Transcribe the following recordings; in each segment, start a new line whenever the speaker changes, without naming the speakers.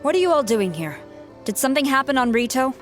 What are you all doing here? Did something happen on Rito?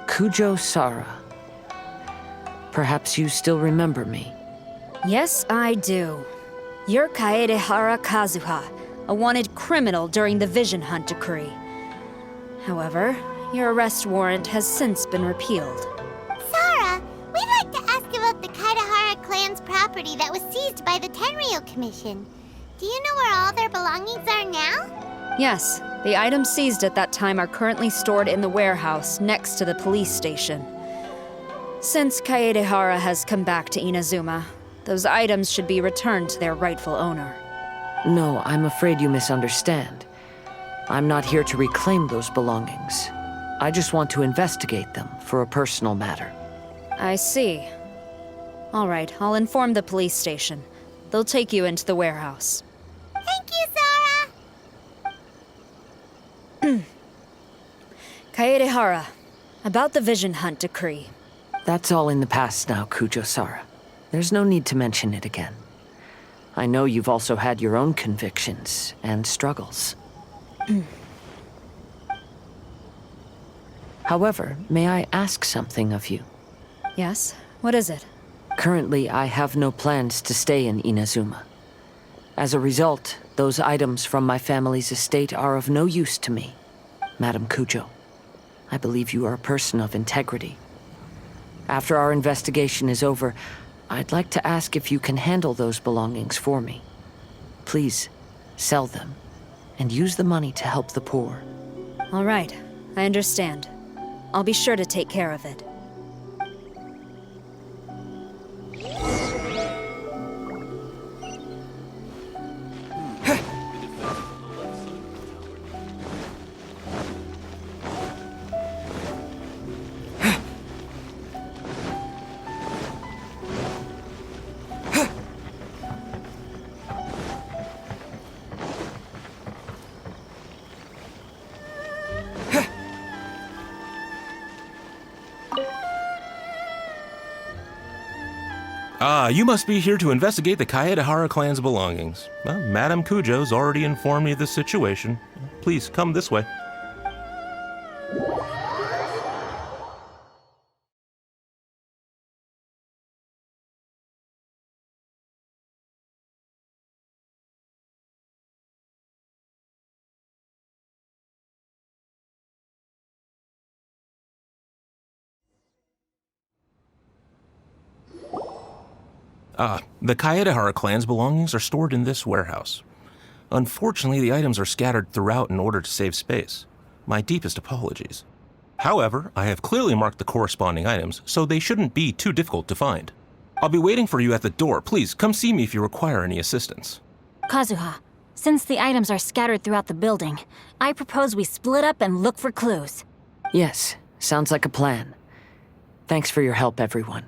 Kujo Sara. Perhaps you still remember me.
Yes, I do. You're Kaedehara Kazuha, a wanted criminal during the Vision Hunt decree. However, your arrest warrant has since been repealed.
Sara, we'd like to ask about the Kaedehara clan's property that was seized by the Tenryou Commission. Do you know where all their belongings are now?
Yes, the items seized at that time are currently stored in the warehouse next to the police station. Since Kaedehara has come back to Inazuma, those items should be returned to their rightful owner.
No, I'm afraid you misunderstand. I'm not here to reclaim those belongings. I just want to investigate them for a personal matter.
I see. All right, I'll inform the police station. They'll take you into the warehouse.
Thank you, Sara!
Kaedehara, about the Vision Hunt decree.
That's all in the past now, Kujo Sara. There's no need to mention it again. I know you've also had your own convictions and struggles. However, may I ask something of you?
Yes? What is it?
Currently, I have no plans to stay in Inazuma. As a result, those items from my family's estate are of no use to me. Madam Kujo, I believe you are a person of integrity. After our investigation is over, I'd like to ask if you can handle those belongings for me. Please, sell them, and use the money to help the poor.
All right, I understand. I'll be sure to take care of it.
You must be here to investigate the Kaedehara clan's belongings. Well, Madame Kujo's already informed me of the situation. Please, come this way. The Kaedehara clan's belongings are stored in this warehouse. Unfortunately, the items are scattered throughout in order to save space. My deepest apologies. However, I have clearly marked the corresponding items, so they shouldn't be too difficult to find. I'll be waiting for you at the door. Please, come see me if you require any assistance.
Kazuha, since the items are scattered throughout the building, I propose we split up and look for clues.
Yes, sounds like a plan. Thanks for your help, everyone.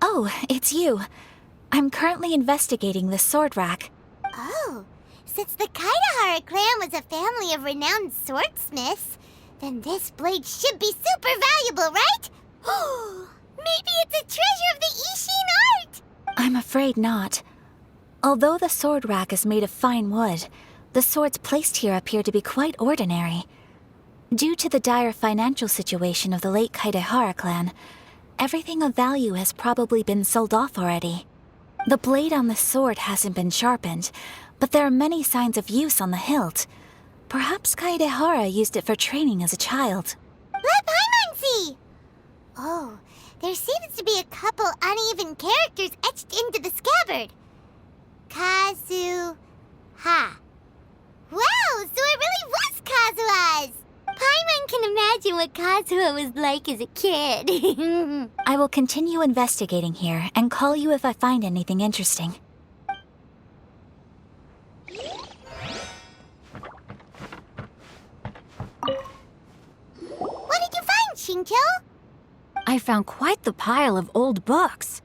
Oh, it's you. I'm currently investigating the sword rack.
Oh, since the Kaedehara clan was a family of renowned swordsmiths, then this blade should be super valuable, right? Oh, maybe it's a treasure of the Isshin art!
I'm afraid not. Although the sword rack is made of fine wood, the swords placed here appear to be quite ordinary. Due to the dire financial situation of the late Kaedehara clan, everything of value has probably been sold off already. The blade on the sword hasn't been sharpened, but there are many signs of use on the hilt. Perhaps Kaedehara used it for training as a child.
Let Paimon see! Oh, there seems to be a couple uneven characters etched into the scabbard. Kazuha. Wow, so it really was Kazuha's! Paimon can imagine what Kazuha was like as a kid.
I will continue investigating here and call you if I find anything interesting.
What did you find, Shincho?
I found quite the pile of old books.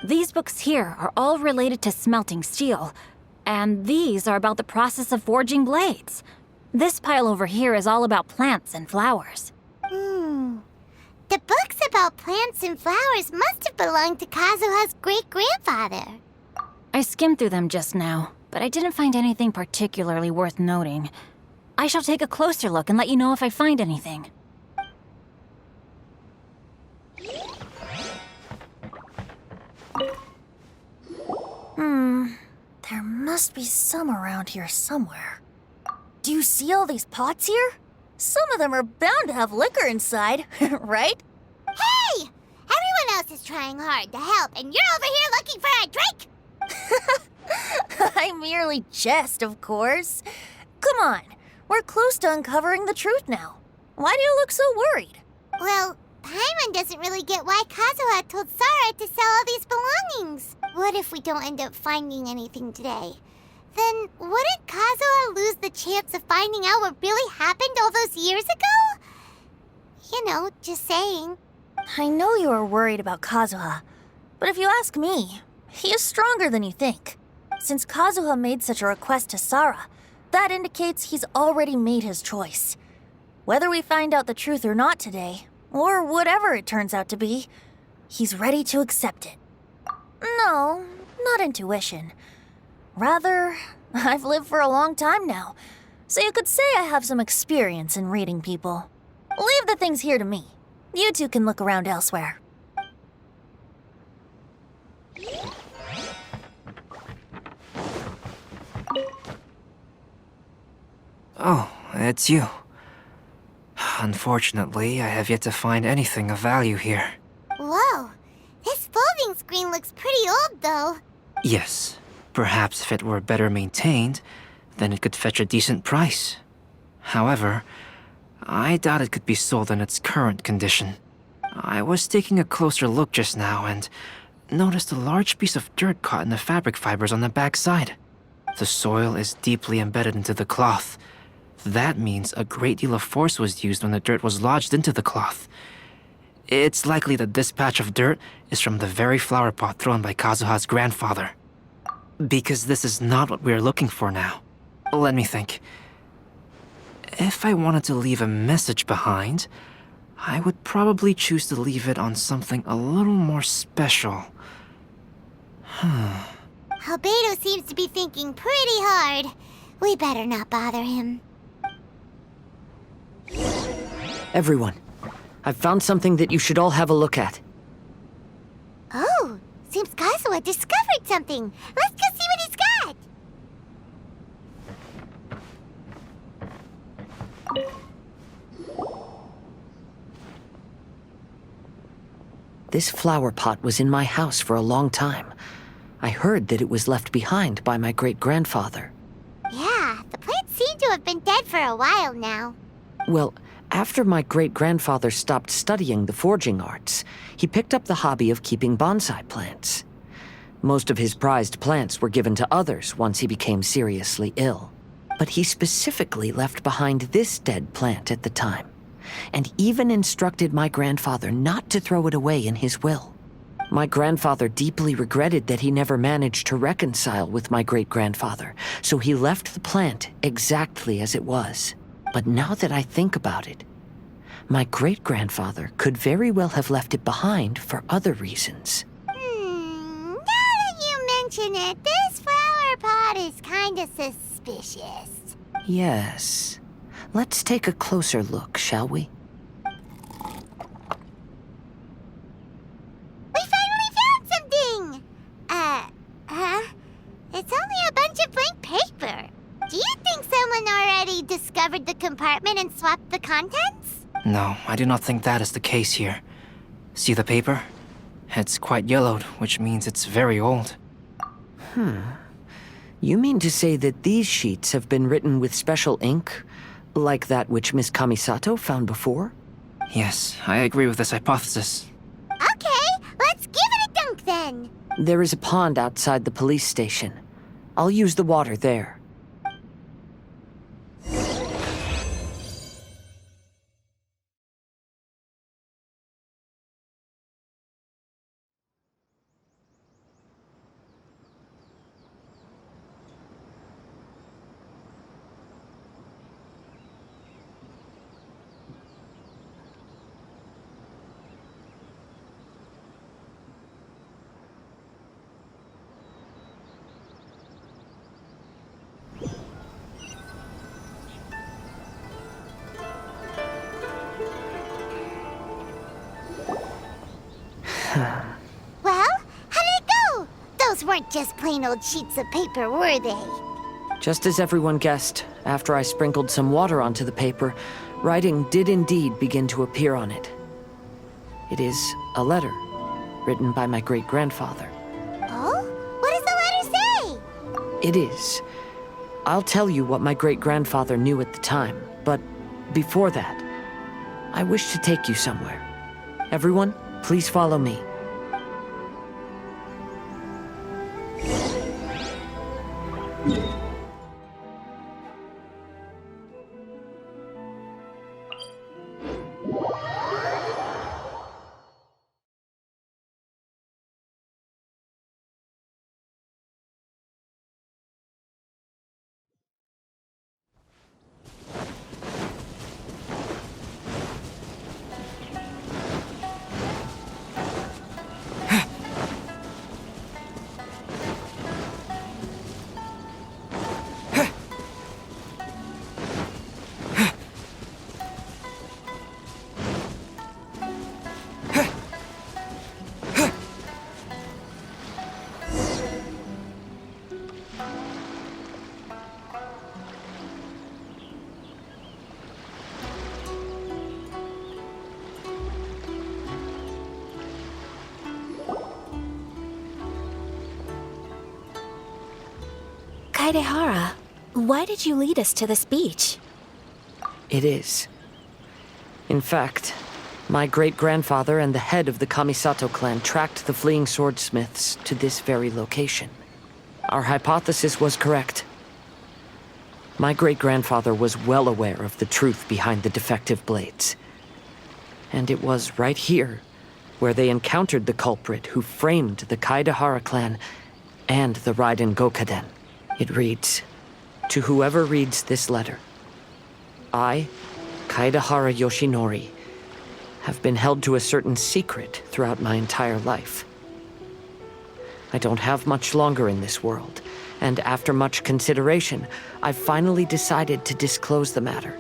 These books here are all related to smelting steel, and these are about the process of forging blades. This pile over here is all about plants and flowers.
The books about plants and flowers must have belonged to Kazuha's great-grandfather.
I skimmed through them just now, but I didn't find anything particularly worth noting. I shall take a closer look and let you know if I find anything.
There must be some around here somewhere. Do you see all these pots here? Some of them are bound to have liquor inside, right?
Hey! Everyone else is trying hard to help, and you're over here looking for a drink?
I merely jest, of course. Come on, we're close to uncovering the truth now. Why do you look so worried?
Well, Paimon doesn't really get why Kazuha told Sarah to sell all these belongings. What if we don't end up finding anything today? Then wouldn't Kazuha lose the chance of finding out what really happened all those years ago? You know, just saying.
I know you are worried about Kazuha, but if you ask me, he is stronger than you think. Since Kazuha made such a request to Sarah, that indicates he's already made his choice. Whether we find out the truth or not today, or whatever it turns out to be, he's ready to accept it. No, not intuition. Rather, I've lived for a long time now, so you could say I have some experience in reading people. Leave the things here to me. You two can look around elsewhere.
Oh, it's you. Unfortunately, I have yet to find anything of value here.
Whoa, this folding screen looks pretty old, though.
Yes, perhaps if it were better maintained, then it could fetch a decent price. However, I doubt it could be sold in its current condition. I was taking a closer look just now and noticed a large piece of dirt caught in the fabric fibers on the back side. The soil is deeply embedded into the cloth. That means a great deal of force was used when the dirt was lodged into the cloth. It's likely that this patch of dirt is from the very flower pot thrown by Kazuha's grandfather. Because this is not what we are looking for now. Let me think. If I wanted to leave a message behind, I would probably choose to leave it on something a little more special.
Albedo seems to be thinking pretty hard. We better not bother him.
Everyone, I've found something that you should all have a look at.
Oh, seems Kazuha discovered something. Let's go see what he's got.
This flower pot was in my house for a long time. I heard that it was left behind by my great-grandfather.
Yeah, the plants seem to have been dead for a while now.
Well, after my great-grandfather stopped studying the forging arts, he picked up the hobby of keeping bonsai plants. Most of his prized plants were given to others once he became seriously ill. But he specifically left behind this dead plant at the time, and even instructed my grandfather not to throw it away in his will. My grandfather deeply regretted that he never managed to reconcile with my great-grandfather, so he left the plant exactly as it was. But now that I think about it, my great-grandfather could very well have left it behind for other reasons.
Now that you mention it, this flower pot is kinda suspicious.
Yes. Let's take a closer look, shall we?
We finally found something! It's only a bunch of blank paper. Do you think someone already discovered the compartment and swapped the contents?
No, I do not think that is the case here. See the paper? It's quite yellowed, which means it's very old.
You mean to say that these sheets have been written with special ink, like that which Miss Kamisato found before?
Yes, I agree with this hypothesis.
Okay, let's give it a dunk then.
There is a pond outside the police station. I'll use the water there.
Well, how did it go? Those weren't just plain old sheets of paper, were they?
Just as everyone guessed, after I sprinkled some water onto the paper, writing did indeed begin to appear on it. It is a letter, written by my great-grandfather.
Oh? What does the letter say?
It is. I'll tell you what my great-grandfather knew at the time, but before that, I wish to take you somewhere. Everyone, please follow me.
Kaedehara, why did you lead us to this beach?
It is. In fact, my great-grandfather and the head of the Kamisato clan tracked the fleeing swordsmiths to this very location. Our hypothesis was correct. My great-grandfather was well aware of the truth behind the defective blades. And it was right here where they encountered the culprit who framed the Kaedehara clan and the Raiden Gokaden. It reads, "To whoever reads this letter, I, Kaedehara Yoshinori, have been held to a certain secret throughout my entire life. I don't have much longer in this world, and after much consideration, I've finally decided to disclose the matter.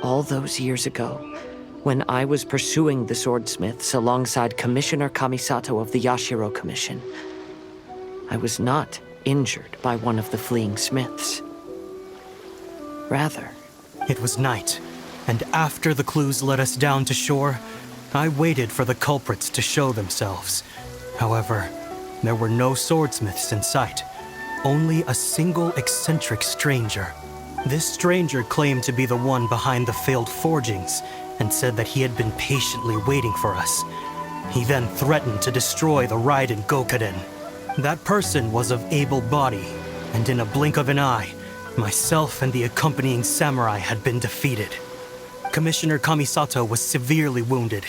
All those years ago, when I was pursuing the swordsmiths alongside Commissioner Kamisato of the Yashiro Commission, I was not injured by one of the fleeing smiths. Rather,
It was night, and after the clues led us down to shore, I waited for the culprits to show themselves. However, there were no swordsmiths in sight, only a single eccentric stranger. This stranger claimed to be the one behind the failed forgings and said that he had been patiently waiting for us. He then threatened to destroy the Raiden Gokaden. That person was of able body, and in a blink of an eye, myself and the accompanying samurai had been defeated. Commissioner Kamisato was severely wounded,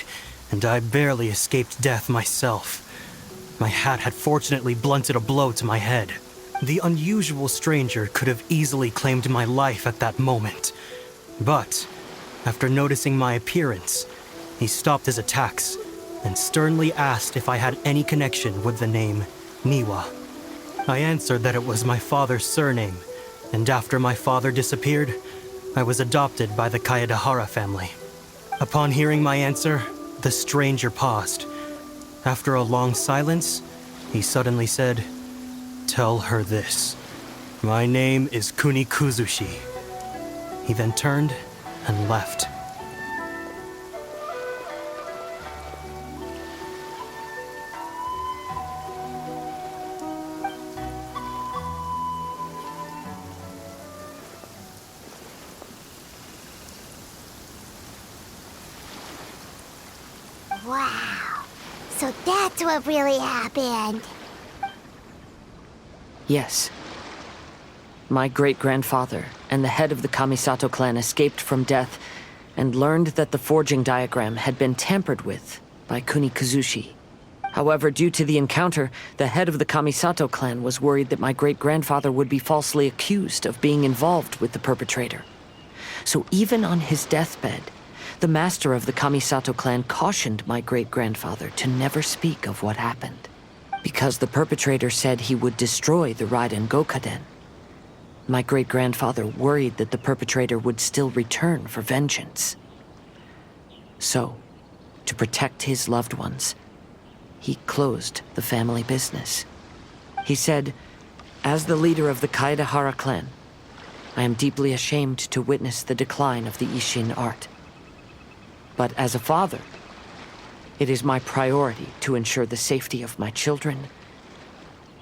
and I barely escaped death myself. My hat had fortunately blunted a blow to my head. The unusual stranger could have easily claimed my life at that moment. But, after noticing my appearance, he stopped his attacks and sternly asked if I had any connection with the name Niwa. I answered that it was my father's surname, and after my father disappeared, I was adopted by the Kaedehara family. Upon hearing my answer, the stranger paused. After a long silence, he suddenly said, "Tell her this. My name is Kuni Kuzushi." He then turned and left.
Wow. So that's what really happened.
yes. My great-grandfather and the head of the Kamisato clan escaped from death and learned that the forging diagram had been tampered with by Kuni Kuzushi. However, due to the encounter, the head of the Kamisato clan was worried that my great-grandfather would be falsely accused of being involved with the perpetrator. So even on his deathbed, the master of the Kamisato clan cautioned my great-grandfather to never speak of what happened, because the perpetrator said he would destroy the Raiden Gokaden. My great-grandfather worried that the perpetrator would still return for vengeance. So, to protect his loved ones, he closed the family business. He said, "As the leader of the Kaedehara clan, I am deeply ashamed to witness the decline of the Isshin art. But as a father, it is my priority to ensure the safety of my children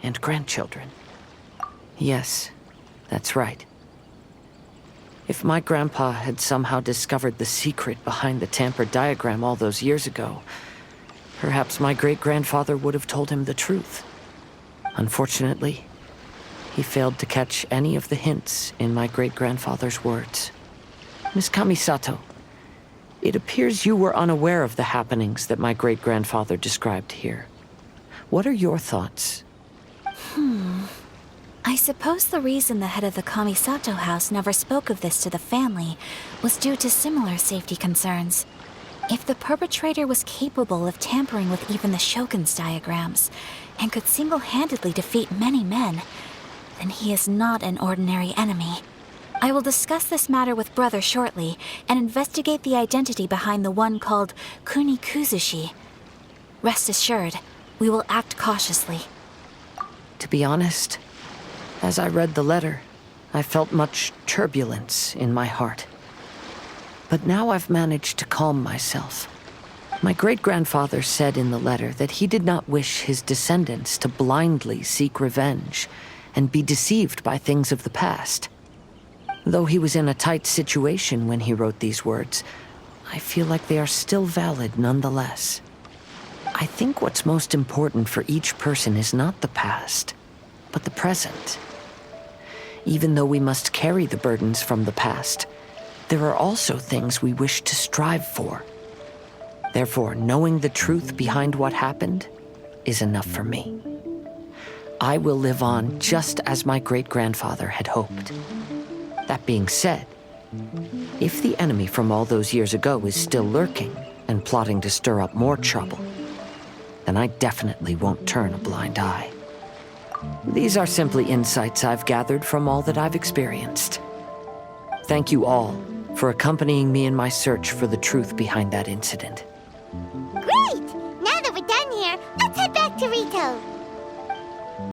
and grandchildren." Yes, that's right. If my grandpa had somehow discovered the secret behind the tampered diagram all those years ago, perhaps my great-grandfather would have told him the truth. Unfortunately, he failed to catch any of the hints in my great-grandfather's words. Miss Kamisato, it appears you were unaware of the happenings that my great-grandfather described here. What are your thoughts?
I suppose the reason the head of the Kamisato house never spoke of this to the family was due to similar safety concerns. If the perpetrator was capable of tampering with even the Shogun's diagrams, and could single-handedly defeat many men, then he is not an ordinary enemy. I will discuss this matter with Brother shortly, and investigate the identity behind the one called Kunikuzushi. Rest assured, we will act cautiously.
To be honest, as I read the letter, I felt much turbulence in my heart. But now I've managed to calm myself. My great-grandfather said in the letter that he did not wish his descendants to blindly seek revenge and be deceived by things of the past. Though he was in a tight situation when he wrote these words, I feel like they are still valid nonetheless. I think what's most important for each person is not the past, but the present. Even though we must carry the burdens from the past, there are also things we wish to strive for. Therefore, knowing the truth behind what happened is enough for me. I will live on just as my great-grandfather had hoped. That being said, if the enemy from all those years ago is still lurking and plotting to stir up more trouble, then I definitely won't turn a blind eye. These are simply insights I've gathered from all that I've experienced. Thank you all for accompanying me in my search for the truth behind that incident.
Great! Now that we're done here, let's head back to Rito.